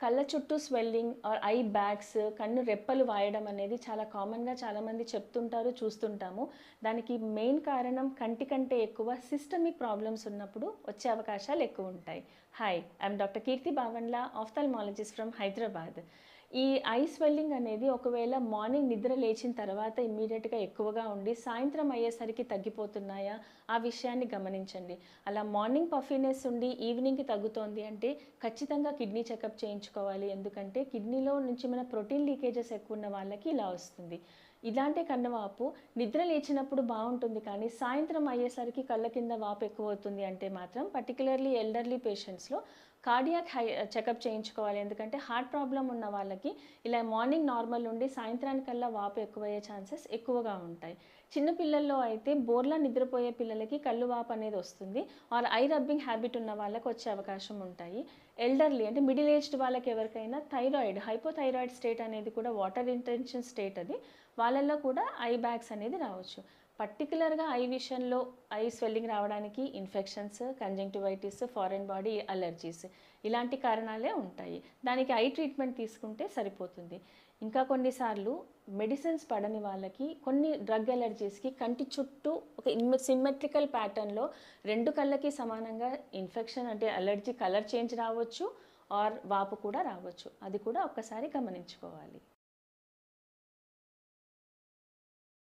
కళ్ళ చుట్టూ swelling are I bags, కన్ను రెప్పలు వాయడం అనేది చాలా కామన్‌గా చాలామంది చెప్తుంటారు, చూస్తుంటాము. దానికి మెయిన్ కారణం కంటి కంటే ఎక్కువ సిస్టమిక్ ప్రాబ్లమ్స్ ఉన్నప్పుడు వచ్చే అవకాశాలు ఎక్కువుంటాయి. Hi! I'm doctor Keerthi Bavanla, ophthalmologist from Hyderabad. ఈ ఐ స్వెల్లింగ్ అనేది ఒకవేళ మార్నింగ్ నిద్ర లేచిన తర్వాత ఇమ్మీడియేట్‌గా ఎక్కువగా ఉండి, సాయంత్రం అయ్యేసరికి తగ్గిపోతున్నాయా? ఆ విషయాన్ని గమనించండి. అలా మార్నింగ్ పఫీనెస్ ఉండి ఈవినింగ్‌కి తగ్గుతోంది అంటే ఖచ్చితంగా కిడ్నీ చెకప్ చేయించుకోవాలి. ఎందుకంటే కిడ్నీలో నుంచి మన ప్రోటీన్ లీకేజెస్ ఎక్కువున్న వాళ్ళకి ఇలా వస్తుంది. ఇలాంటి కన్నువాపు నిద్ర లేచినప్పుడు బావుంటుంది కానీ సాయంత్రం అయ్యేసరికి కళ్ళ కింద వాపు ఎక్కువవుతుంది అంటే మాత్రం పర్టిక్యులర్‌లీ ఎల్డర్లీ పేషెంట్స్‌లో కార్డియాక్ చెకప్ చేయించుకోవాలి. ఎందుకంటే హార్ట్ ప్రాబ్లమ్ ఉన్న వాళ్ళకి ఇలా మార్నింగ్ నార్మల్ ఉండి సాయంత్రానికల్లా వాపు ఎక్కువయ్యే ఛాన్సెస్ ఎక్కువగా ఉంటాయి. చిన్న పిల్లల్లో అయితే బోర్లా నిద్రపోయే పిల్లలకి కళ్ళు వాపు అనేది వస్తుంది. ఆర్ ఐ రబ్బింగ్ హ్యాబిట్ ఉన్న వాళ్ళకి వచ్చే అవకాశం ఉంటాయి. ఎల్డర్లీ అంటే మిడిల్ ఏజ్డ్ వాళ్ళకి ఎవరికైనా థైరాయిడ్, హైపోథైరాయిడ్ స్టేట్ అనేది కూడా వాటర్ రిటెన్షన్ స్టేట్ అది. వాళ్ళల్లో కూడా ఐ బ్యాగ్స్ అనేది రావచ్చు. పర్టిక్యులర్‌గా ఐ విషయంలో ఐ స్వెల్లింగ్ రావడానికి infections, conjunctivitis, foreign body allergies ఇలాంటి కారణాలే ఉంటాయి. దానికి ఐ ట్రీట్మెంట్ తీసుకుంటే సరిపోతుంది. ఇంకా కొన్నిసార్లు మెడిసిన్స్ పడని వాళ్ళకి కొన్ని డ్రగ్ అలెర్జీస్‌కి కంటి చుట్టూ ఒక సిమ్మెట్రికల్ ప్యాటర్న్‌లో 2 కళ్ళకి సమానంగా ఇన్ఫెక్షన్ అంటే అలెర్జీ కలర్ చేంజ్ రావచ్చు ఆర్ వాపు కూడా రావచ్చు. అది కూడా ఒక్కసారి గమనించుకోవాలి.